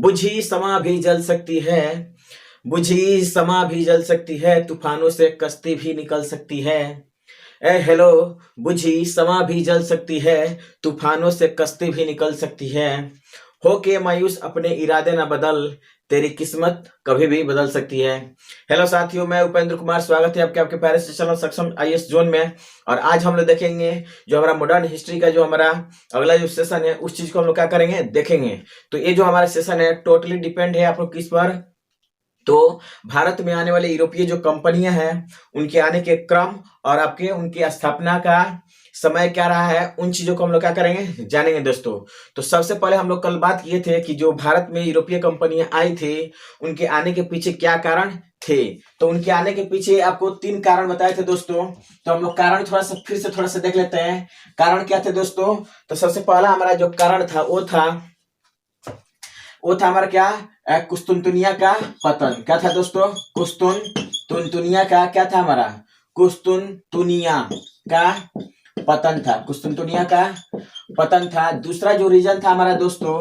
बुझी समा भी जल सकती है, बुझी समा भी जल सकती है, तूफानों से कश्ती भी निकल सकती है। ए हेलो, बुझी समा भी जल सकती है, तूफानों से कश्ती भी निकल सकती है। होके मायूस अपने इरादे न बदल, तेरी किस्मत कभी भी बदल सकती है। हेलो साथियों, मैं उपेंद्र कुमार, स्वागत है आपके प्यारे से चैनल सक्षम आईएएस जोन में। और आज हम लोग देखेंगे जो हमारा मॉडर्न हिस्ट्री का जो हमारा अगला जो सेशन है, उस चीज को हम लोग क्या करेंगे, देखेंगे। तो ये जो हमारा सेशन है टोटली डिपेंड है आप लोग किस पर, तो भारत में आने वाले यूरोपीय जो कंपनियां हैं उनके आने के क्रम और आपके उनकी स्थापना का समय क्या रहा है, उन चीजों को हम लोग क्या करेंगे, जानेंगे दोस्तों। तो सबसे पहले हम लोग कल बात किए थे कि जो भारत में यूरोपीय कंपनियां आई थी उनके आने के पीछे क्या कारण थे। तो उनके आने के पीछे आपको 3 कारण बताए थे दोस्तों। तो हम लोग कारण थोड़ा सा फिर से थोड़ा सा देख लेते हैं, कारण क्या थे दोस्तों। तो सबसे पहला हमारा जो कारण था वो था हमारा क्या, कुस्तुनतुनिया का पतन। क्या था दोस्तों, कुस्तुनतुनिया का क्या था हमारा, कुस्तुनतुनिया का पतन था, कुस्तुनतुनिया का पतन था। दूसरा जो रीजन था हमारा दोस्तों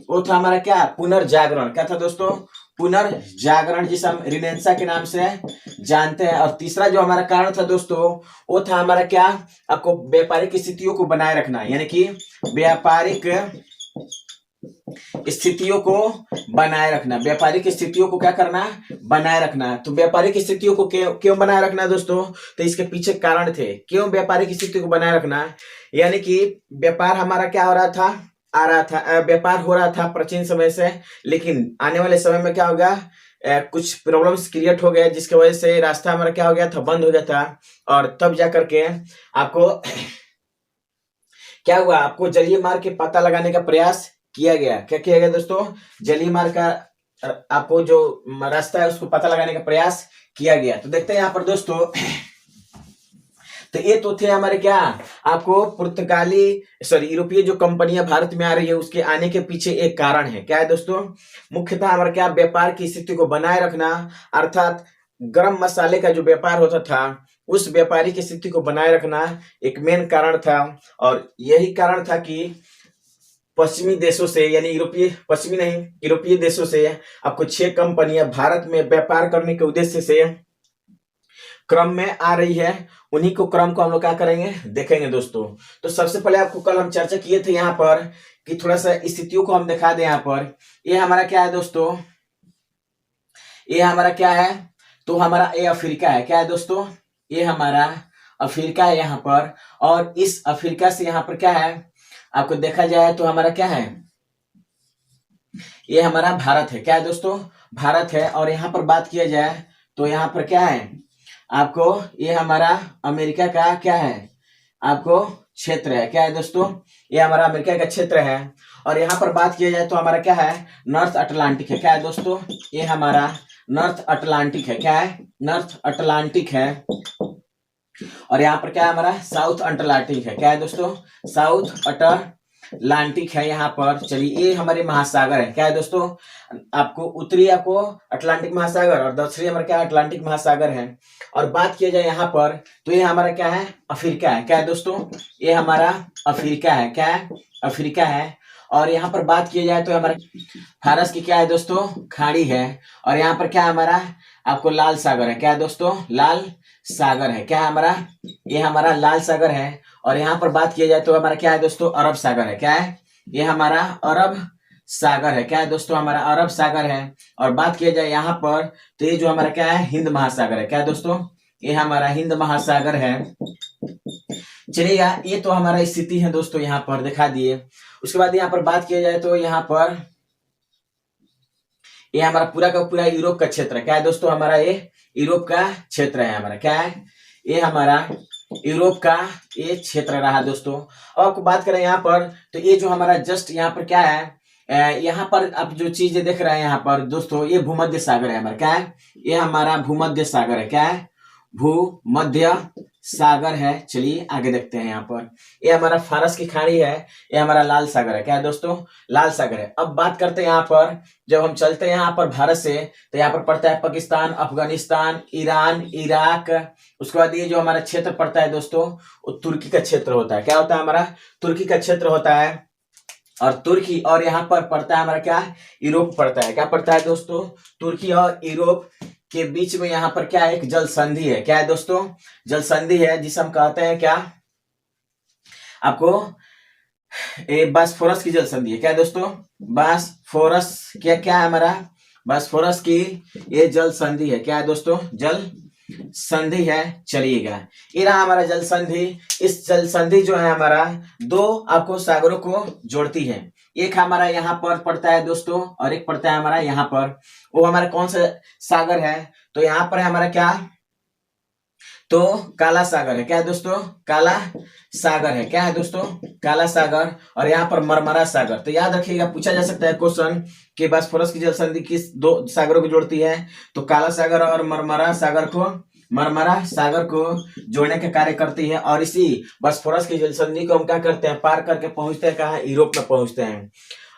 वो था हमारा क्या, पुनर्जागरण। क्या था दोस्तों, पुनर्जागरण, जिसे हम रिनेंसा के नाम से जानते हैं। और तीसरा जो हमारा कारण था दोस्तों वो था हमारा क्या, आपको व्यापारिक स्थितियों को बनाए रखना, यानी कि व्यापारिक स्थितियों को बनाए रखना, व्यापारिक स्थितियों को क्या करना, बनाए रखना। तो व्यापारिक स्थितियों को क्यों बनाए रखना दोस्तों, तो इसके पीछे कारण थे क्यों व्यापारिक स्थिति को बनाए रखना। यानी कि व्यापार हमारा क्या हो रहा था, व्यापार हो रहा था प्राचीन समय से, लेकिन आने वाले समय में क्या होगा, कुछ प्रॉब्लम्स क्रिएट हो गए जिसकी वजह से रास्ता हमारा क्या हो गया था, बंद हो गया था। और तब जाकर के आपको क्या हुआ, आपको जलीय मार्ग के पता लगाने का प्रयास किया गया। क्या किया गया दोस्तों, जलीय मार्ग का आपको जो रास्ता है उसको पता लगाने का प्रयास किया गया। तो देखते हैं यहाँ पर दोस्तों, तो ये तो थे हमारे क्या, आपको पुर्तगाली यूरोपीय जो कंपनियां भारत में आ रही है उसके आने के पीछे एक कारण है। क्या है दोस्तों, मुख्यतः हमारा क्या, व्यापार की स्थिति को बनाए रखना, अर्थात गरम मसाले का जो व्यापार होता था उस व्यापारिक स्थिति को बनाए रखना एक मेन कारण था। और यही कारण था कि पश्चिमी देशों से, यानी पश्चिमी नहीं, यूरोपीय देशों से आपको 6 कंपनियां भारत में व्यापार करने के उद्देश्य से क्रम में आ रही है। उन्हीं को क्रम को हम लोग क्या करेंगे, देखेंगे दोस्तों। तो सबसे पहले आपको कल हम चर्चा किए थे यहाँ पर कि थोड़ा सा स्थितियों को हम दिखा दें। यहाँ पर ये हमारा क्या है दोस्तों, ये हमारा क्या है, तो हमारा ये अफ्रीका है। क्या है दोस्तों, ये हमारा अफ्रीका है यहाँ पर। और इस अफ्रीका से यहाँ पर क्या है, आपको देखा जाए तो हमारा क्या है, ये हमारा भारत है। क्या है दोस्तों, भारत है। और यहाँ पर बात किया जाए तो यहाँ पर क्या है, आपको ये हमारा अमेरिका का क्या है, आपको क्षेत्र है। क्या है दोस्तों, ये हमारा अमेरिका का क्षेत्र है। और यहाँ पर बात किया जाए तो हमारा क्या है, नॉर्थ अटलांटिक है। क्या है दोस्तों, ये हमारा नॉर्थ अटलांटिक है। क्या है, नॉर्थ अटलांटिक है। और यहाँ पर क्या है हमारा, साउथ अटलांटिक है। क्या है दोस्तों, साउथ अटलांटिक है यहाँ पर। चलिए, ये हमारे महासागर है। क्या है दोस्तों, आपको उत्तरी आपको अटलांटिक महासागर और दक्षिणी हमारा क्या, अटलांटिक महासागर है। और बात किया जाए यहाँ पर तो ये हमारा क्या है, अफ्रीका है। क्या है दोस्तों, ये हमारा अफ्रीका है। क्या है, अफ्रीका है। और यहाँ पर बात किया जाए तो हमारा फारस की क्या है दोस्तों, खाड़ी है। और यहाँ पर क्या हमारा, आपको लाल सागर है। क्या है दोस्तों, लाल सागर है। क्या है हमारा, ये हमारा लाल सागर है। और यहाँ पर बात किया जाए तो हमारा क्या है दोस्तों, अरब सागर है। क्या है, ये हमारा अरब सागर है। क्या है दोस्तों, हमारा अरब सागर है। और बात किया जाए यहाँ पर तो ये जो हमारा क्या है, हिंद महासागर है। क्या है दोस्तों, ये हमारा हिंद महासागर है। चलिएगा, ये तो हमारा स्थिति है दोस्तों, यहाँ पर दिखा दिए। उसके बाद यहाँ पर बात किया जाए तो यहाँ पर ये हमारा पूरा का पूरा यूरोप का क्षेत्र है। क्या है दोस्तों, हमारा ये यूरोप का क्षेत्र है हमारा। क्या है, ये हमारा यूरोप का ये क्षेत्र रहा दोस्तों। और आपको बात करें यहाँ पर तो ये जो हमारा जस्ट यहाँ पर क्या है, यहाँ पर आप जो चीजें देख रहे हैं यहाँ पर दोस्तों, ये भूमध्य सागर है हमारा। क्या है, ये हमारा भूमध्य सागर है। क्या है, भूमध्य सागर है। चलिए आगे देखते हैं। यहाँ पर ये हमारा फारस की खाड़ी है, ये हमारा लाल सागर है। क्या है दोस्तों, लाल सागर है। अब बात करते हैं यहाँ पर, जब हम चलते हैं यहाँ पर भारत से तो यहाँ पर पड़ता है पाकिस्तान, अफगानिस्तान, ईरान, इराक। उसके बाद ये जो हमारा क्षेत्र पड़ता है दोस्तों वो तुर्की का क्षेत्र होता है। क्या होता है हमारा, तुर्की का क्षेत्र होता है। और तुर्की, और यहाँ पर पड़ता है हमारा क्या, यूरोप पड़ता है। क्या पड़ता है दोस्तों, तुर्की और यूरोप के बीच में यहाँ पर क्या है, एक जल संधि है। क्या है दोस्तों, जल संधि है, जिसे हम कहते हैं क्या, आपको बासफोरस की जल संधि है। क्या है दोस्तों, बासफोरस, क्या क्या है हमारा, बासफोरस की ये जल संधि है। क्या है दोस्तों, जल संधि है। चलिएगा, ये रहा हमारा जल संधि। इस जल संधि जो है हमारा, दो आपको सागरों को जोड़ती है। एक हमारा यहाँ पर पड़ता है दोस्तों, और एक पड़ता है हमारा यहाँ पर। वो हमारा कौन सा सागर है, तो यहाँ पर है हमारा क्या, तो काला सागर है। क्या है दोस्तों, काला सागर है। क्या है दोस्तों, काला सागर। और यहाँ पर मरमरा सागर। तो याद रखिएगा, पूछा जा सकता है क्वेश्चन कि बासफोरस की जल संधि किस दो सागरों को जोड़ती है, तो काला सागर और मरमरा सागर को जोड़ने का कार्य करती है। और इसी बासफोरस की जल संधि को हम क्या करते हैं, पार करके पहुंचते हैं कहाँ, यूरोप में पहुंचते हैं।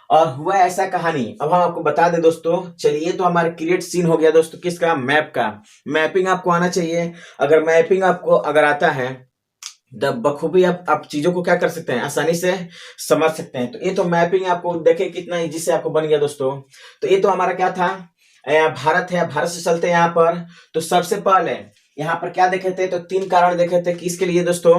और हुआ ऐसा कहानी, अब हम आपको बता दें दोस्तों। चलिए, तो हमारा क्रिएट सीन हो गया दोस्तों, किसका, मैप का। मैपिंग आपको आना चाहिए। अगर मैपिंग आपको अगर आता है, तब बखूबी आप चीजों को क्या कर सकते हैं, आसानी से समझ सकते हैं। तो ये तो मैपिंग आपको देखे कितना इजी से आपको बन गया दोस्तों। तो ये तो हमारा क्या था, भारत है। भारत से चलते हैं यहाँ पर। तो सबसे पहले यहाँ पर क्या देखे थे, तो तीन कारण देखे थे, किसके लिए दोस्तों,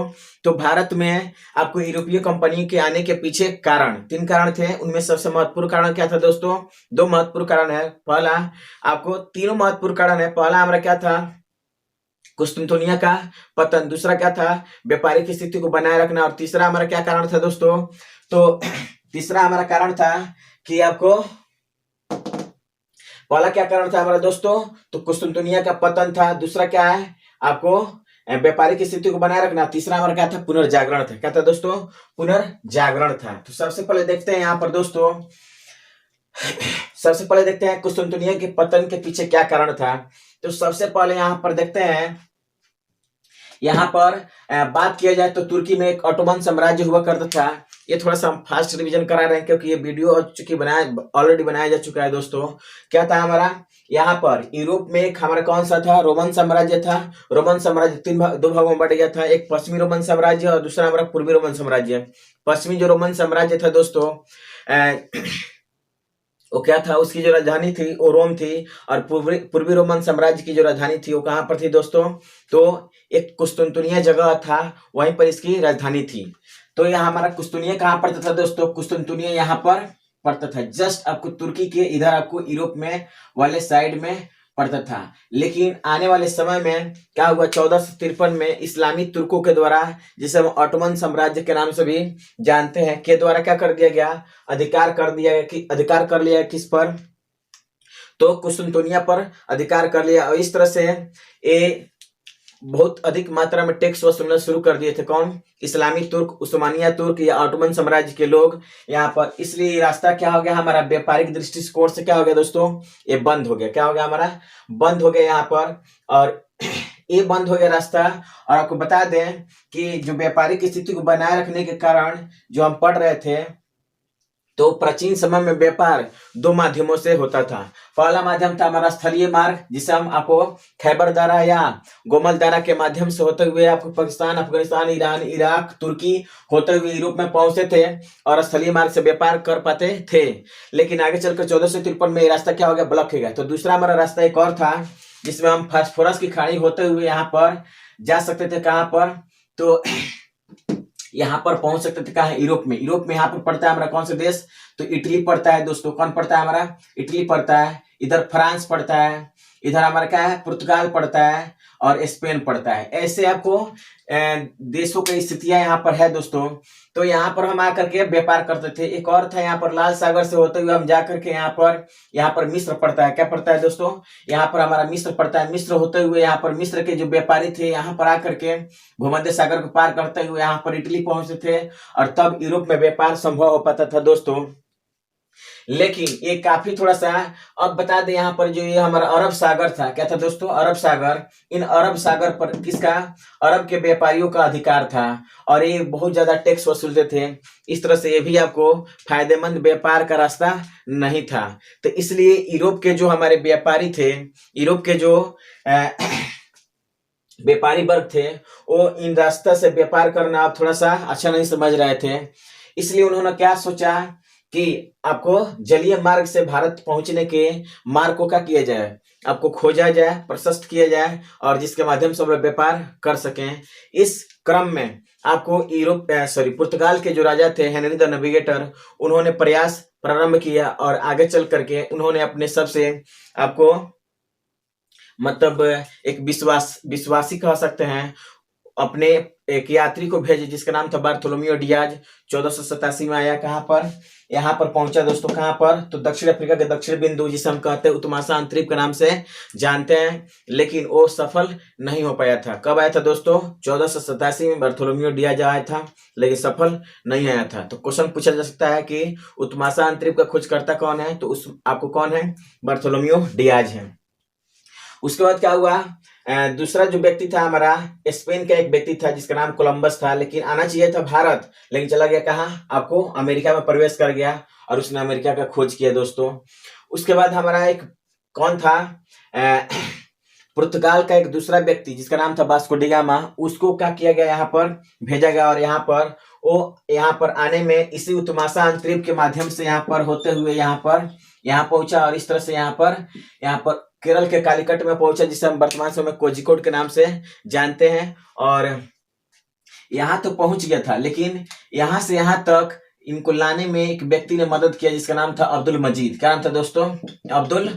तो भारत में आपको यूरोपीय कंपनी के आने के पीछे कारण, तीन कारण थे। उनमें सबसे महत्वपूर्ण कारण क्या था दोस्तों, दो महत्वपूर्ण कारण है। पहला, आपको तीनों महत्वपूर्ण कारण है। पहला हमारा क्या था, कुस्तुनतुनिया का पतन। दूसरा क्या था, व्यापारिक स्थिति को बनाए रखना। और तीसरा हमारा क्या कारण था दोस्तों, तो तीसरा हमारा कारण था कि आपको, पहला क्या कारण था हमारा दोस्तों, तो कुस्तुनतुनिया का पतन था। दूसरा क्या है, आपको व्यापारिक स्थिति को बनाए रखना। तीसरा हमारा क्या था, पुनर्जागरण था। क्या था दोस्तों, पुनर्जागरण था। तो सबसे पहले देखते हैं यहाँ पर दोस्तों, सबसे पहले देखते हैं कुस्तुनतुनिया के पतन के पीछे क्या कारण था। तो सबसे पहले यहाँ पर देखते हैं, यहाँ पर बात किया जाए तो तुर्की में एक ऑटोमन साम्राज्य हुआ करता था। ये थोड़ा सा हम फास्ट रिवीजन करा रहे हैं, क्योंकि ये वीडियो चूंकि ऑलरेडी बनाया जा चुका है दोस्तों। क्या था हमारा, यहाँ पर यूरोप में एक हमारा कौन सा था, रोमन साम्राज्य था। रोमन साम्राज्य दो भागों में बट गया था, एक पश्चिमी रोमन साम्राज्य और दूसरा हमारा पूर्वी रोमन साम्राज्य। पश्चिमी जो रोमन साम्राज्य था दोस्तों, वो क्या था, उसकी जो राजधानी थी वो रोम थी। और पूर्वी रोमन साम्राज्य की जो राजधानी थी वो कहाँ पर थी दोस्तों, तो एक कुस्तुनतुनिया जगह था, वहीं पर इसकी राजधानी थी। तो यहाँ हमारा कुस्तुनिया कहाँ पड़ता था दोस्तों, कुस्तुनतुनिया यहाँ पर पड़ता था, जस्ट आपको तुर्की के इधर आपको यूरोप में वाले साइड में पड़ता था। लेकिन आने वाले समय में क्या हुआ, 1453 में इस्लामी तुर्कों के द्वारा, जिसे हम ऑटोमन साम्राज्य के नाम से भी जानते हैं, के द्वारा क्या कर दिया गया, अधिकार कर लिया किस पर, तो कुस्तुनतुनिया पर अधिकार कर लिया। और इस तरह से ये बहुत अधिक मात्रा में टैक्स वसूलना शुरू कर दिए थे। कौन, इस्लामी तुर्क, उस्मानिया तुर्क या ऑटोमन साम्राज्य के लोग यहाँ पर। इसलिए रास्ता क्या हो गया हमारा, व्यापारिक दृष्टिकोण से क्या हो गया दोस्तों, ये बंद हो गया। क्या हो गया हमारा, बंद हो गया यहाँ पर। और ये बंद हो गया रास्ता। और आपको बता दें कि जो व्यापारिक स्थिति को बनाए रखने के कारण जो हम पढ़ रहे थे, तो प्राचीन समय में व्यापार दो माध्यमों से होता था। पहला माध्यम था हमारा स्थलीय मार्ग, जिसे हम आपको खैबर दर्रा या गोमल दर्रा के माध्यम से होते हुए आपको पाकिस्तान, अफगानिस्तान, ईरान, इराक, तुर्की होते हुए यूरोप में पहुंचते थे और स्थलीय मार्ग से व्यापार कर पाते थे। लेकिन आगे चलकर 1453 में ये रास्ता क्या हो गया, ब्लॉक हो गया। तो दूसरा हमारा रास्ता एक और था, जिसमें हम फास्फोरस की खाड़ी होते हुए यहाँ पर जा सकते थे। कहाँ पर, तो यहाँ पर पहुंच सकते थे, कहा, यूरोप में। यूरोप में यहाँ पर पड़ता है हमारा कौन सा देश, तो इटली पड़ता है दोस्तों। कौन पड़ता है हमारा, इटली पड़ता है। इधर फ्रांस पड़ता है, इधर हमारा क्या है, पुर्तगाल पड़ता है, और स्पेन पड़ता है। ऐसे आपको देशों की स्थितियां यहाँ पर है दोस्तों। तो यहाँ पर हम आकर के व्यापार करते थे। एक और था यहाँ पर, लाल सागर से होते हुए हम जाकर के यहाँ पर मिस्र पड़ता है। क्या पड़ता है दोस्तों, यहाँ पर हमारा मिस्र पड़ता है। मिस्र होते हुए यहाँ पर मिस्र के जो व्यापारी थे, यहाँ पर आकर के भूमध्य सागर को पार करते हुए यहाँ पर इटली पहुंचते थे, और तब यूरोप में व्यापार संभव हो पाता था दोस्तों। लेकिन ये काफी थोड़ा सा, अब बता दें यहाँ पर जो ये हमारा अरब सागर था, क्या था दोस्तों, अरब सागर। इन अरब सागर पर किसका, अरब के व्यापारियों का अधिकार था, और ये बहुत ज्यादा टैक्स वसूलते थे। इस तरह से ये भी आपको फायदेमंद व्यापार का रास्ता नहीं था। तो इसलिए यूरोप के जो हमारे व्यापारी थे, यूरोप के जो व्यापारी वर्ग थे, वो इन रास्ता से व्यापार करना आप थोड़ा सा अच्छा नहीं समझ रहे थे। इसलिए उन्होंने क्या सोचा कि आपको जलीय मार्ग से भारत पहुंचने के मार्ग को क्या किया जाए, आपको खोजा जाए, प्रशस्त किया जाए और जिसके माध्यम से हम लोग व्यापार कर सकें। इस क्रम में आपको पुर्तगाल के जो राजा थे हेनरी द नेविगेटर, उन्होंने प्रयास प्रारंभ किया और आगे चल करके उन्होंने अपने सबसे आपको मतलब एक विश्वासी कह सकते हैं, अपने एक यात्री को भेजे जिसका नाम था बार्थोलोमियो डियाज। 1487 में आया, कहां पर, यहाँ पर पहुंचा दोस्तों, कहां पर, तो दक्षिण अफ्रीका के दक्षिण बिंदु जिसे हम कहते हैं उत्मासा अंतरीप के नाम से जानते हैं, लेकिन वो सफल नहीं हो पाया था। कब आया था दोस्तों, 1487 में बार्थोलोमियो डियाज आया था, लेकिन सफल नहीं आया था। तो क्वेश्चन पूछा जा सकता है कि उत्मासा अंतरीप का खोजकर्ता कौन है, तो उस आपको कौन है, बार्थोलोमियो डियाज है। उसके बाद क्या हुआ, दूसरा जो व्यक्ति था हमारा, स्पेन का एक व्यक्ति था जिसका नाम कोलंबस था, लेकिन आना चाहिए था भारत, लेकिन चला गया कहाँ, आपको अमेरिका में प्रवेश कर गया और उसने अमेरिका का खोज किया दोस्तों। उसके बाद हमारा एक कौन था, पुर्तगाल का एक दूसरा व्यक्ति जिसका नाम था वास्को डी गामा, उसको क्या किया गया, यहाँ पर भेजा गया और यहाँ पर आने में इसी उत्मासा अंतरीप के माध्यम से यहाँ पर होते हुए यहाँ पहुंचा और इस तरह से यहाँ पर केरल के कालीकट में पहुंचा, जिसे हम वर्तमान समय कोझिकोड के नाम से जानते हैं। और यहाँ तो पहुंच गया था, लेकिन यहाँ से यहाँ तक इनको लाने में एक व्यक्ति ने मदद किया जिसका नाम था अब्दुल मजीद। क्या नाम था दोस्तों, अब्दुल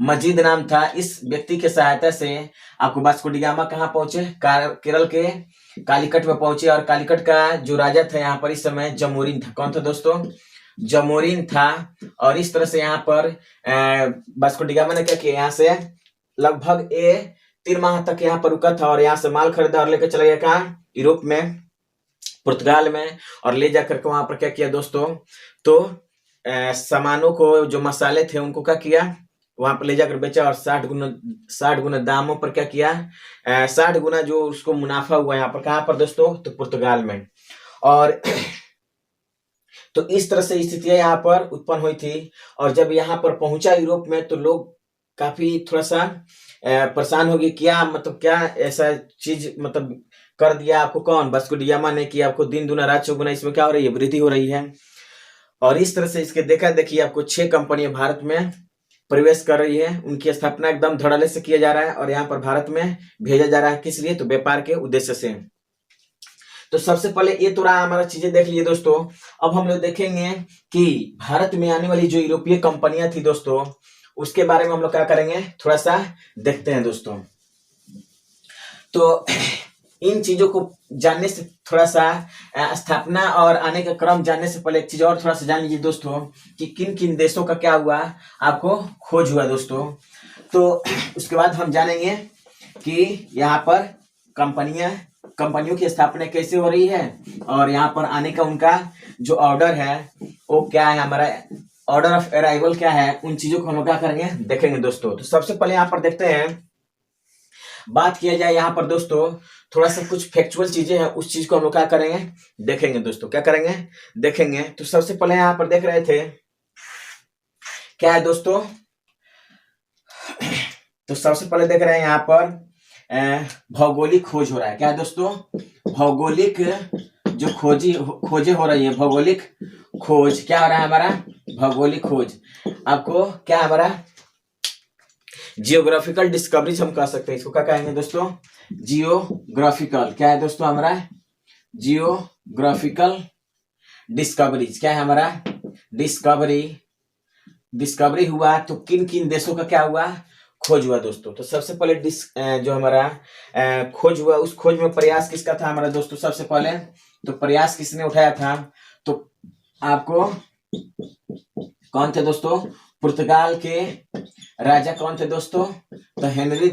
मजीद नाम था। इस व्यक्ति के सहायता से आपको वास्को डी गामा कहाँ पहुंचे, केरल के कालीकट में पहुंचे और कालीकट का जो राजा था यहाँ पर इस समय जमोरिन था। कौन था दोस्तों, जमोरिन था। और इस तरह से यहाँ पर वास्को डी गामा ने क्या किया, यहाँ से लगभग 3 माह तक यहाँ पर रुका था और यहाँ से माल खरीदा और लेकर चला गया कहाँ, यूरोप में, पुर्तगाल में, और ले जाकर के वहां पर क्या किया दोस्तों, तो सामानों को, जो मसाले थे उनको क्या किया, वहां पर ले जाकर बेचा और 60 गुना दामों पर क्या किया, 60 गुना जो उसको मुनाफा हुआ यहाँ पर, कहाँ पर दोस्तों, तो पुर्तगाल में। और तो इस तरह से स्थितियां यहाँ पर उत्पन्न हुई थी। और जब यहाँ पर पहुंचा यूरोप में तो लोग काफी थोड़ा सा परेशान हो गए, क्या मतलब क्या ऐसा चीज मतलब कर दिया आपको, कौन, वास्को डी गामा ने, कि आपको दिन दुना रात चौगुना इसमें क्या हो रही है, वृद्धि हो रही है। और इस तरह से इसके देखा देखिए आपको 6 कंपनियां भारत में प्रवेश कर रही है, उनकी स्थापना एकदम धड़ल्ले से किया जा रहा है और यहाँ पर भारत में भेजा जा रहा है, किस लिए, तो व्यापार के उद्देश्य से। तो सबसे पहले ये तो रहा हमारा, चीजें देख लिए दोस्तों। अब हम लोग देखेंगे कि भारत में आने वाली जो यूरोपीय कंपनियां थी दोस्तों, उसके बारे में हम लोग क्या करेंगे, थोड़ा सा देखते हैं दोस्तों। तो इन चीजों को जानने से थोड़ा सा स्थापना और आने का क्रम जानने से पहले एक चीज और थोड़ा सा जान लीजिए दोस्तों, कि किन किन देशों का क्या हुआ, आपको खोज हुआ दोस्तों। तो उसके बाद हम जानेंगे कि यहाँ पर कंपनियों की स्थापना कैसे हो रही है और यहाँ पर आने का उनका जो ऑर्डर है वो क्या है, हमारा ऑर्डर ऑफ अराइवल क्या है, उन चीजों को हम लोग क्या करेंगे, देखेंगे दोस्तों। तो सबसे पहले यहाँ पर देखते हैं, बात किया जाए यहाँ पर दोस्तों, थोड़ा सा कुछ फैक्चुअल चीजें हैं, उस चीज को हम लोग क्या करेंगे, देखेंगे दोस्तों। क्या करेंगे, देखेंगे। तो सबसे पहले यहाँ पर देख रहे थे क्या है दोस्तों, तो सबसे पहले देख रहे हैं यहाँ पर भौगोलिक खोज हो रहा है। क्या है दोस्तों, भौगोलिक जो खोजें हो रही है, भौगोलिक खोज क्या हो रहा है हमारा, भौगोलिक खोज। आपको क्या हमारा जियोग्राफिकल डिस्कवरीज हम कह सकते हैं, इसको क्या कहेंगे दोस्तों, जियोग्राफिकल। क्या है दोस्तों हमारा, जियोग्राफिकल डिस्कवरीज। क्या है हमारा, डिस्कवरी हुआ। तो किन किन देशों का क्या हुआ, खोज हुआ दोस्तों। तो सबसे पहले जो हमारा खोज हुआ, उस खोज में प्रयास किसका था हमारा दोस्तों, सबसे पहले तो प्रयास किसने उठाया था, तो आपको कौन थे दोस्तों, पुर्तगाल के राजा कौन थे दोस्तों, तो हेनरी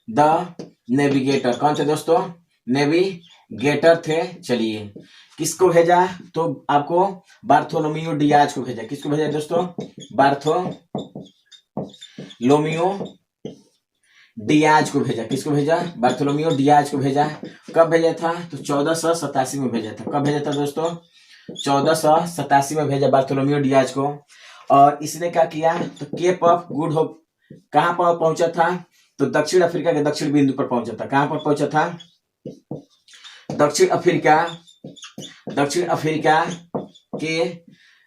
द नेविगेटर। कौन थे दोस्तों, नेविगेटर थे। चलिए किसको भेजा, तो आपको बार्थोलोमियो डियाज को भेजा। किसको भेजा दोस्तों, बार्थोलोमियो डियाज को भेजा। किसको भेजा, बार्थोलोमियो डियाज को भेजा। कब भेजा था, तो 1487 में भेजा था। कब भेजा था दोस्तों, 1487 में भेजा बार्थोलोमियो डियाज को। और इसने क्या किया, तो केप ऑफ गुड होप कहां पर पहुंचा था, तो दक्षिण अफ्रीका के दक्षिण बिंदु पर पहुंचा था। कहां पर पहुंचा था, दक्षिण अफ्रीका दक्षिण अफ्रीका के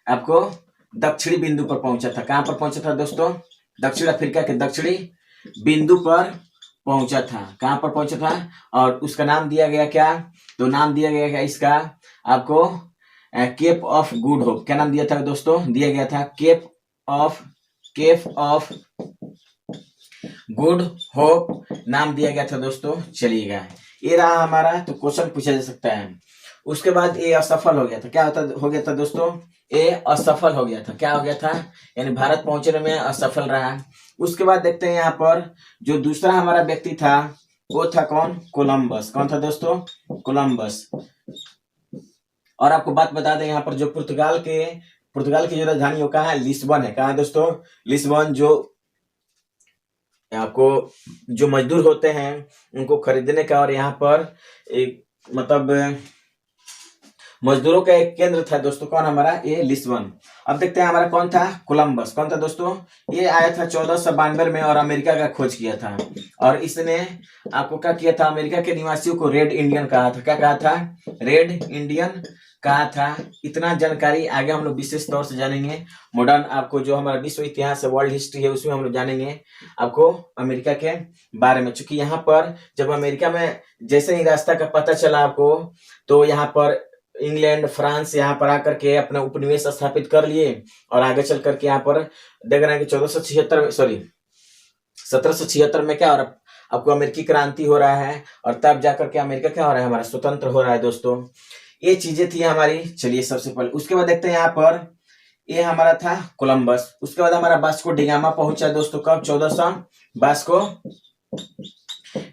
आपको दक्षिणी बिंदु पर पहुंचा था। कहां पर पहुंचा था दोस्तों? दक्षिण अफ्रीका के दक्षिणी बिंदु पर पहुंचा था। कहां पर पहुंचा था? और उसका नाम दिया गया क्या? तो नाम दिया गया इसका आपको केप ऑफ गुड होप। क्या नाम दिया था दोस्तों? दिया गया था केप ऑफ गुड होप नाम दिया गया था दोस्तों। चलिएगा, ये रहा हमारा, तो क्वेश्चन पूछा जा सकता है। उसके बाद ये असफल हो गया था। क्या हो गया था दोस्तों? ये असफल हो गया था। क्या हो गया था? यानी भारत पहुंचने में असफल रहा। उसके बाद देखते हैं यहाँ पर जो दूसरा हमारा व्यक्ति था वो था कौन? कोलंबस। कौन था दोस्तों? कोलंबस। और आपको बात बता दें, यहाँ पर जो पुर्तगाल की जो राजधानी कहाँ है? लिस्बन है। कहाँ है दोस्तों? लिस्बन। जो आपको जो मजदूर होते हैं उनको खरीदने का और यहाँ पर एक मतलब मजदूरों का एक केंद्र था दोस्तों। कौन हमारा? ये लिस्बन। अब देखते हैं हमारा कौन था? कोलंबस। कौन था दोस्तों? ये आया था 1492 में और अमेरिका का खोज किया था। और इसने आपको क्या किया था? अमेरिका के निवासियों को रेड इंडियन कहा था। क्या कहा था? रेड इंडियन कहा था। इतना जानकारी आगे हम लोग विशेष तौर से जानेंगे। मॉडर्न आपको जो हमारा विश्व इतिहास है, वर्ल्ड हिस्ट्री है, उसमें हम लोग जानेंगे आपको अमेरिका के बारे में। चूंकि यहाँ पर जब अमेरिका में जैसे ही रास्ता का पता चला आपको, तो यहाँ पर इंग्लैंड, फ्रांस यहाँ पर आकर के अपना उपनिवेश स्थापित कर लिए और आगे चल करके यहाँ पर देख रहे हैं कि 1776 में क्या हो रहा है? आपको अमेरिकी क्रांति हो रहा है और तब जाकर के अमेरिका क्या हो रहा है? हमारा स्वतंत्र हो रहा है दोस्तों। ये चीजें थी हमारी। चलिए सबसे पहले उसके बाद देखते हैं यहाँ पर ये हमारा था कोलंबस। उसके बाद हमारा वास्को डिगामा पहुंचा दोस्तों। कब? 1400 वास्को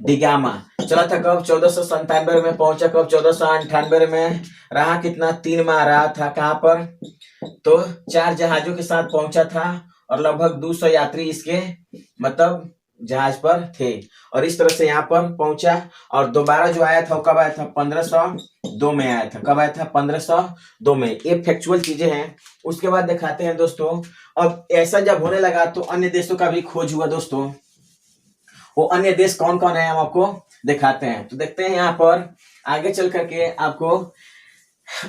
डिगामा चला था। कब? 1497 में पहुंचा। कब? 1498 में रहा कितना? 3 माह रहा था। कहां पर? तो 4 जहाजों के साथ पहुंचा था और लगभग 200 यात्री इसके मतलब जहाज पर थे। और इस तरह से यहाँ पर पहुंचा और दोबारा जो आया था वो कब आया था? 1502 में आया था। कब आया था? 1502 में। ये फैक्चुअल चीजें हैं। उसके बाद दिखाते हैं दोस्तों, अब ऐसा जब होने लगा तो अन्य देशों का भी खोज हुआ दोस्तों। वो अन्य देश कौन कौन है हम आपको दिखाते हैं। तो देखते हैं यहाँ पर आगे चल करके आपको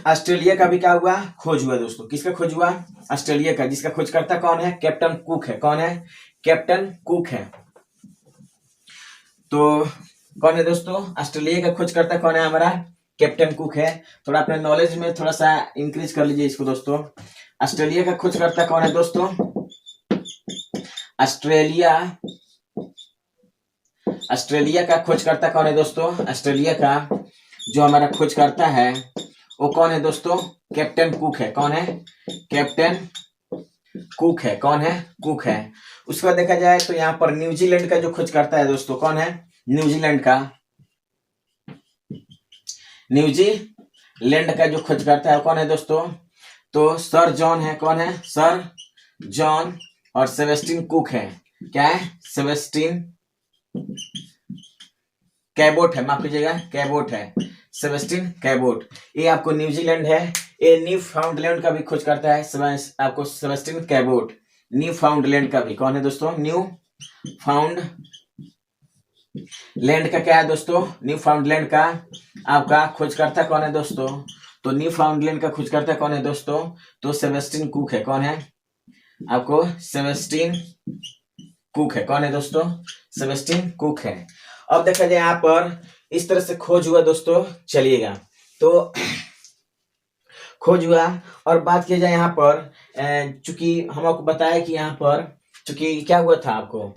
ऑस्ट्रेलिया का भी क्या हुआ? खोज हुआ दोस्तों। किसका खोज हुआ? ऑस्ट्रेलिया का। जिसका खोजकर्ता कौन है? कैप्टन कुक है। कौन है? कैप्टन कुक है। तो कौन है दोस्तों? ऑस्ट्रेलिया का खोजकर्ता कौन है? हमारा कैप्टन कुक है। थोड़ा अपने नॉलेज में थोड़ा सा इंक्रीज कर लीजिए इसको दोस्तों। ऑस्ट्रेलिया का खोजकर्ता कौन है दोस्तों? ऑस्ट्रेलिया का खोजकर्ता कौन है दोस्तों? ऑस्ट्रेलिया का जो हमारा खोजकर्ता है वो कौन है दोस्तों? कैप्टन कुक है। कौन है? कैप्टन कुक है। कौन है? कुक है। उसके बाद देखा जाए तो यहाँ पर न्यूजीलैंड का जो खोजकर्ता है दोस्तों, कौन है? न्यूजीलैंड का जो खोजकर्ता है कौन है दोस्तों? तो सर जॉन है। कौन है? Sir John. और सेबेस्टियन कुक है। क्या है? सेबेस्टियन कैबोट है। माफ कीजिएगा, कैबोट है। Sebastian Cabot. ये आपको न्यूजीलैंड है। ये न्यू फाउंडलैंड का भी खोज करता है आपको सेबेस्टियन कैबोट। न्यू फाउंडलैंड का भी कौन है दोस्तों? न्यू फाउंडलैंड का क्या है दोस्तों? न्यू फाउंडलैंड का आपका खोजकर्ता कौन है दोस्तों? तो न्यू फाउंडलैंड का खोजकर्ता कौन है दोस्तों? तो सेबेस्टियन कुक है। कौन है? आपको सेबेस्टियन कुक है। कौन है दोस्तों? सेबेस्टियन कुक है। अब देखा जाए यहाँ पर इस तरह से खोज हुआ दोस्तों। चलिएगा, तो खोज हुआ और बात किया जाए यहाँ पर, चूंकि हम आपको बताया कि यहाँ पर चूंकि क्या हुआ था, आपको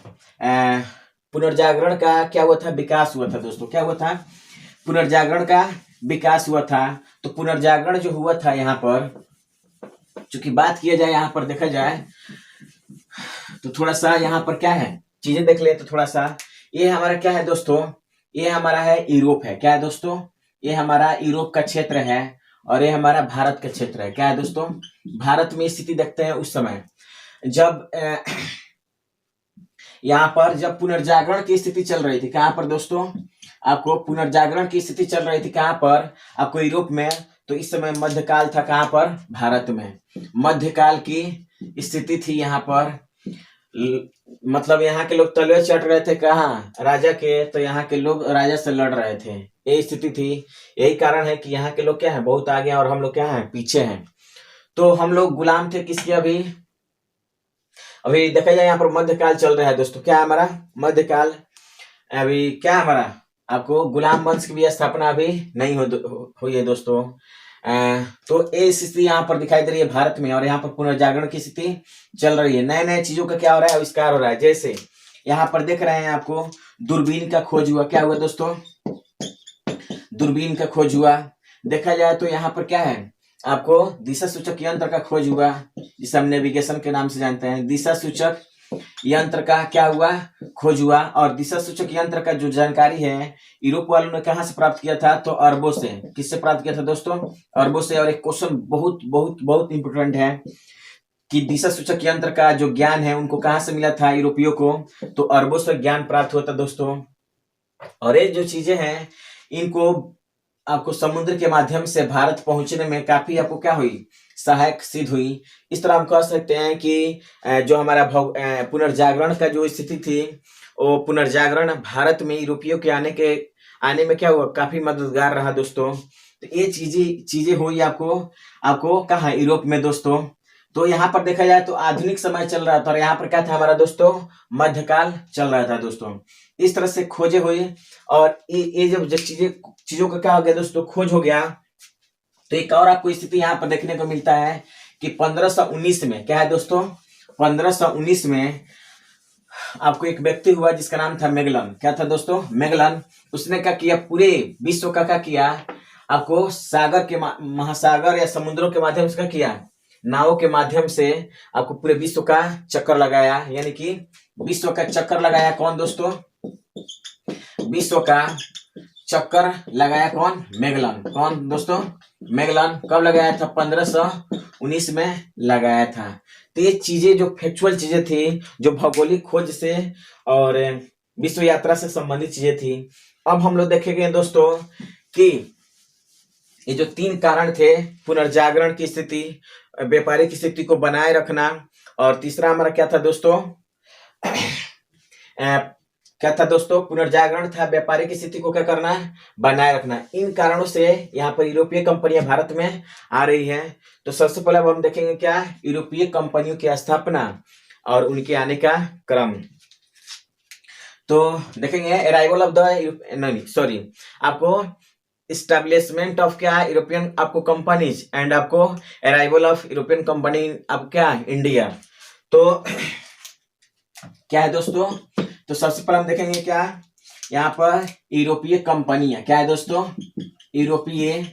पुनर्जागरण का क्या हुआ था? विकास हुआ था दोस्तों। क्या हुआ था? पुनर्जागरण का विकास हुआ था। तो पुनर्जागरण जो हुआ था यहाँ पर, चूंकि बात किया जाए यहाँ पर देखा जाए तो थोड़ा सा यहाँ पर क्या है चीजें देख ले तो थोड़ा सा, ये हमारा क्या है दोस्तों? ये हमारा है यूरोप है। क्या है दोस्तों? ये हमारा यूरोप का क्षेत्र है और ये हमारा भारत का क्षेत्र है। क्या है दोस्तों? भारत में स्थिति देखते हैं उस समय जब यहाँ पर जब पुनर्जागरण की स्थिति चल रही थी। कहाँ पर दोस्तों? आपको पुनर्जागरण की स्थिति चल रही थी कहाँ पर? आपको यूरोप में। तो इस समय मध्यकाल था। कहाँ पर? भारत में मध्यकाल की स्थिति थी यहाँ पर। मतलब यहाँ के लोग तलवे चढ़ रहे थे। कहाँ? राजा के। तो यहाँ के लोग राजा से लड़ रहे थे। ये स्थिति थी। यही कारण है कि यहाँ के लोग क्या है, बहुत आगे हैं और हम लोग क्या है, पीछे हैं। तो हम लोग गुलाम थे किसके? अभी अभी देखा जाए यहाँ पर मध्यकाल चल रहा है दोस्तों। क्या है हमारा? मध्यकाल। अभी क्या है हमारा? आपको गुलाम वंश की भी स्थापना अभी नहीं हुई है दोस्तों। तो ये स्थिति यहाँ पर दिखाई दे रही है भारत में, और यहाँ पर पुनर्जागरण की स्थिति चल रही है। नए नए चीजों का क्या हो रहा है, आविष्कार हो रहा है। जैसे यहाँ पर देख रहे हैं आपको दूरबीन का खोज हुआ। क्या हुआ दोस्तों? दूरबीन का खोज हुआ। देखा जाए तो यहाँ पर क्या है, आपको दिशा सूचक यंत्र का खोज हुआ, जिसे हम नेविगेशन के नाम से जानते हैं। दिशा सूचक यंत्र का क्या हुआ, खोज हुआ। और दिशा सूचक यंत्र का जो जानकारी है, यूरोप वालों ने कहां से प्राप्त किया था? तो अरबों से। किससे प्राप्त किया था दोस्तों? अरबों से। और एक क्वेश्चन बहुत बहुत बहुत इंपोर्टेंट है कि दिशा सूचक यंत्र का जो ज्ञान है उनको कहां से मिला था यूरोपियों को? तो अरबों से ज्ञान प्राप्त हुआ था दोस्तों। और ये जो चीजें हैं इनको आपको समुद्र के माध्यम से भारत पहुंचने में काफी आपको क्या हुई, सहायक सिद्ध हुई। इस तरह हम कह सकते हैं कि जो हमारा पुनर्जागरण का जो स्थिति थी, वो पुनर्जागरण भारत में यूरोपियों के आने में क्या हुआ, काफी मददगार रहा दोस्तों। तो ये चीजें हुई आपको कहाँ, यूरोप में दोस्तों। तो यहाँ पर देखा जाए तो आधुनिक समय चल रहा था, और यहाँ पर क्या था हमारा दोस्तों, मध्यकाल चल रहा था दोस्तों। इस तरह से खोजे हुई। और ये जब चीजों का क्या हो गया दोस्तों, खोज हो गया, तो एक और आपको स्थिति यहाँ पर देखने को मिलता है कि 1519 में क्या है दोस्तों, 1519 में आपको एक व्यक्ति हुआ जिसका नाम था मैगलन। क्या था दोस्तों? मैगलन। उसने क्या किया, पूरे विश्व का क्या किया, आपको सागर के महासागर या समुद्रों के माध्यम से क्या किया, नावों के माध्यम से आपको पूरे विश्व का चक्कर लगाया। यानी कि विश्व का चक्कर लगाया कौन दोस्तों? विश्व का चक्कर लगाया कौन? मैगलन। कौन दोस्तों? मैगलन। कब लगाया था? 1519 में लगाया था। तो ये चीजें जो फैक्चुअल चीजें थी, जो भौगोलिक खोज से और विश्व यात्रा से संबंधित चीजें थी। अब हम लोग देखेंगे दोस्तों कि ये जो 3 कारण थे, पुनर्जागरण की स्थिति, व्यापारिक स्थिति को बनाए रखना, और तीसरा हमारा क्या था दोस्तों, क्या था दोस्तों, पुनर्जागरण था, व्यापारिक स्थिति को क्या करना, बनाए रखना। इन कारणों से यहाँ पर यूरोपीय कंपनियां भारत में आ रही हैं। तो सबसे पहले अब हम देखेंगे क्या, यूरोपीय कंपनियों की स्थापना और उनके आने का क्रम। तो देखेंगे अराइवल ऑफ द आपको इस्टेब्लिशमेंट ऑफ क्या, यूरोपियन आपको कंपनीज, एंड आपको अराइवल ऑफ यूरोपियन कंपनी अब क्या, इंडिया। तो क्या है दोस्तों, तो सबसे पहले हम देखेंगे क्या, यहाँ पर यूरोपीय कंपनियां क्या है दोस्तों, यूरोपीय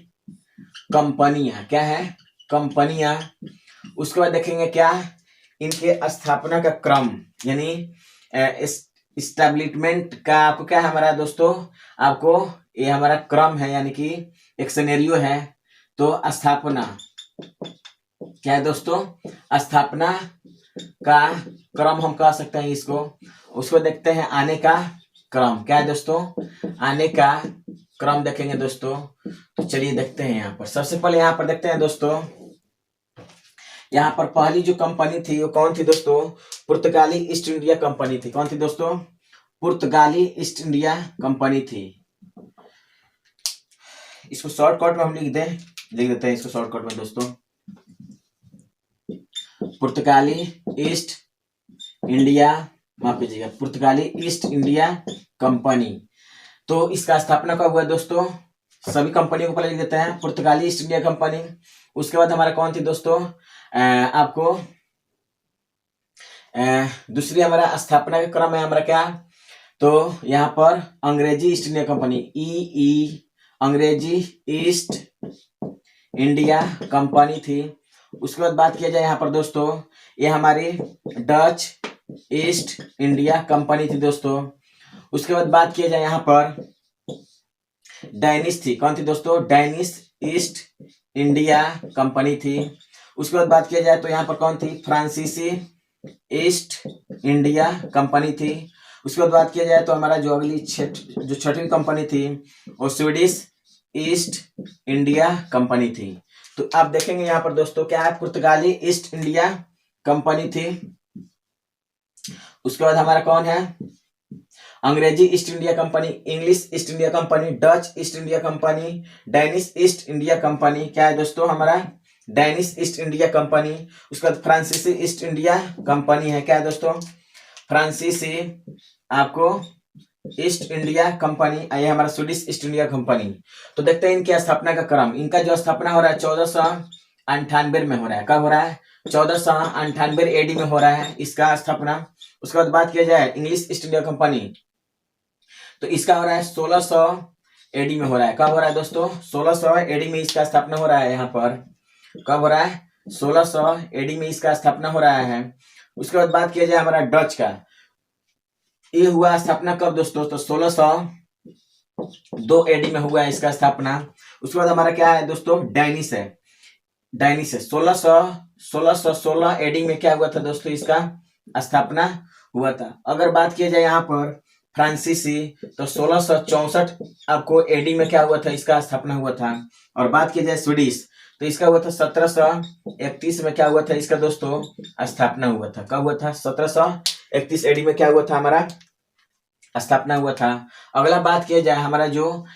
कंपनियां क्या है, कंपनियां। उसके बाद देखेंगे क्या, इनके स्थापना का क्रम, यानी इस्टेब्लिशमेंट का आपको क्या है हमारा दोस्तों, आपको ये हमारा क्रम है, यानी कि एक सिनेरियो है। तो स्थापना क्या है दोस्तों, स्थापना का क्रम हम कह सकते हैं इसको। उसको देखते हैं आने का क्रम, क्या है दोस्तों, आने का क्रम देखेंगे दोस्तों। तो चलिए देखते हैं यहाँ पर। सबसे पहले यहाँ पर देखते हैं दोस्तों, यहाँ पर पहली जो कंपनी थी वो कौन थी दोस्तों, पुर्तगाली ईस्ट इंडिया कंपनी थी। कौन थी दोस्तों, पुर्तगाली ईस्ट इंडिया कंपनी थी। इसको शॉर्टकट में हम लिख देते हैं इसको शॉर्टकट में दोस्तों, पुर्तगाली ईस्ट इंडिया, माफ कीजिएगा, पुर्तगाली ईस्ट इंडिया कंपनी। तो इसका स्थापना कब हुआ दोस्तों, सभी कंपनियों को पहले लिख देते हैं, पुर्तगाली ईस्ट इंडिया कंपनी। उसके बाद हमारा कौन थी दोस्तों, आपको दूसरी हमारा स्थापना का क्रम है हमारा क्या, तो यहाँ पर अंग्रेजी ईस्ट इंडिया कंपनी, अंग्रेजी ईस्ट इंडिया कंपनी थी। उसके बाद बात किया जाए यहाँ पर दोस्तों, ये हमारी डच ईस्ट इंडिया कंपनी थी दोस्तों। उसके बाद बात किया जाए यहाँ पर डैनिश थी। कौन थी दोस्तों, डैनिश ईस्ट इंडिया कंपनी थी। उसके बाद बात किया जाए तो यहाँ पर कौन थी, फ्रांसीसी ईस्ट इंडिया कंपनी थी। उसके बाद बात किया जाए तो हमारा जो अगली जो छठी कंपनी थी वो स्वीडिश ईस्ट इंडिया कंपनी थी। तो आप देखेंगे यहाँ पर दोस्तों क्या है, पुर्तगाली ईस्ट इंडिया कंपनी थी। उसके बाद हमारा कौन है, अंग्रेजी east India company, English east India company, Dutch east India company, Danish east India company, क्या है दोस्तों हमारा डेनिश ईस्ट इंडिया कंपनी। उसके बाद फ्रांसीसी ईस्ट इंडिया कंपनी है, क्या है दोस्तों फ्रांसीसी आपको ईस्ट इंडिया कंपनी, ये हमारा स्वीडिश ईस्ट इंडिया कंपनी। तो देखते हैं इनकी स्थापना का क्रम। इनका जो स्थापना हो रहा है 1498 में हो रहा है। कब हो रहा है 1498 एडी में हो रहा है इसका स्थापना। उसके बाद बात किया जाए इंग्लिश ईस्ट इंडिया कंपनी, तो इसका हो रहा है 1600 एडी में हो रहा है। कब हो रहा है दोस्तों 1600 एडी में इसका स्थापना हो रहा है। यहाँ पर कब हो रहा है 1600 एडी में इसका स्थापना हो रहा है। उसके बाद बात किया जाए हमारा डच का, ये हुआ स्थापना कब दोस्तों, तो 1602 एडी में हुआ है इसका स्थापना। उसके बाद हमारा क्या है दोस्तों डेनिश है, डेनिश है 1616 एडी में क्या हुआ था दोस्तों इसका स्थापना हुआ था। अगर बात किया जाए यहाँ पर फ्रांसीसी, तो 1664 आपको एडी में क्या हुआ था इसका स्थापना हुआ था। और बात की जाए स्वीडिश, तो इसका हुआ था 1731 में क्या हुआ था इसका दोस्तों स्थापना हुआ था। कब हुआ था 1731 एडी में क्या हुआ था हमारा स्थापना हुआ था। अगला बात किया जाए हमारा जो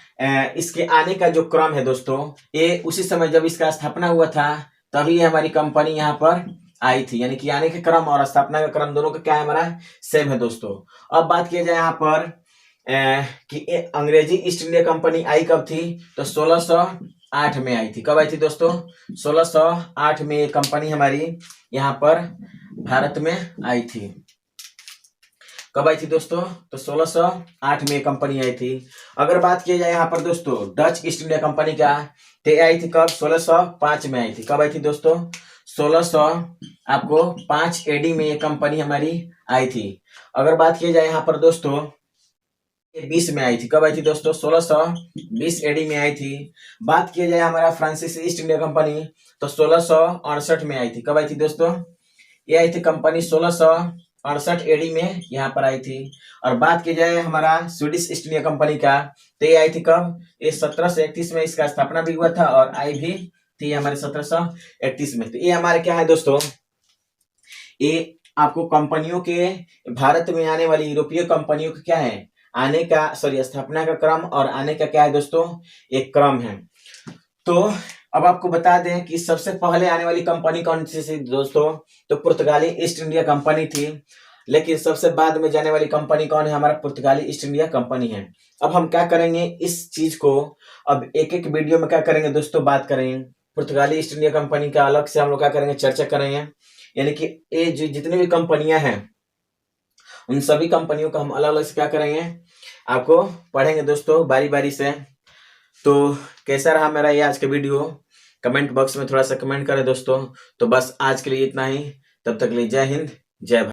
इसके आने का जो क्रम है दोस्तों, ये उसी समय जब इसका स्थापना हुआ था तभी हमारी कंपनी यहाँ पर आई थी, यानी कि आने के क्रम और स्थापना का क्रम दोनों का क्या है हमारा सेम है दोस्तों। अब बात किया जाए यहाँ पर कि अंग्रेजी ईस्ट इंडिया कंपनी आई कब थी, तो 1608 में आई थी। कब आई थी दोस्तों 1608 में कंपनी हमारी यहाँ पर भारत में आई थी। कब आई थी दोस्तों, तो 1608 में कंपनी आई थी। अगर बात किया जाए यहाँ पर दोस्तों डच ईस्ट इंडिया कंपनी का, तो आई थी कब 1605 में आई थी। कब आई थी दोस्तों 1605 एडी में ये कंपनी हमारी आई थी। अगर बात किया जाए यहाँ पर दोस्तों 20 में आई थी। कब आई थी दोस्तों 1620 एडी में आई थी। बात किया जाए हमारा फ्रांसीसी ईस्ट इंडिया कंपनी, तो 1668 में आई थी। कब आई थी दोस्तों, ये आई थी कंपनी 1668 एडी में यहाँ पर आई थी। और बात की जाए हमारा स्वीडिश ईस्ट इंडिया कंपनी का, तो ये आई थी कब, ये 1731 में इसका स्थापना भी हुआ था और आई भी थी हमारे 1731 में। तो ये हमारे क्या है दोस्तों, ये आपको कंपनियों के भारत में आने वाली यूरोपीय कंपनियों का क्या है आने का स्थापना का क्रम और आने का क्या है दोस्तों एक क्रम है। तो अब आपको बता दें कि सबसे पहले आने वाली कंपनी कौन सी थी दोस्तों, तो पुर्तगाली ईस्ट इंडिया कंपनी थी। लेकिन सबसे बाद में जाने वाली कंपनी कौन है, हमारा पुर्तगाली ईस्ट इंडिया कंपनी है। अब हम क्या करेंगे इस चीज को, अब एक एक वीडियो में क्या करेंगे दोस्तों बात करेंगे पुर्तगाली ईस्ट इंडिया कंपनी का, अलग से हम लोग क्या करेंगे चर्चा करेंगे। यानी कि ये जो जितनी भी कंपनियां हैं उन सभी कंपनियों का हम अलग अलग से क्या करेंगे आपको पढ़ेंगे दोस्तों बारी बारी से। तो कैसा रहा मेरा ये आज का वीडियो, कमेंट बॉक्स में थोड़ा सा कमेंट करें दोस्तों। तो बस आज के लिए इतना ही, तब तक के लिए जय हिंद जय भारत।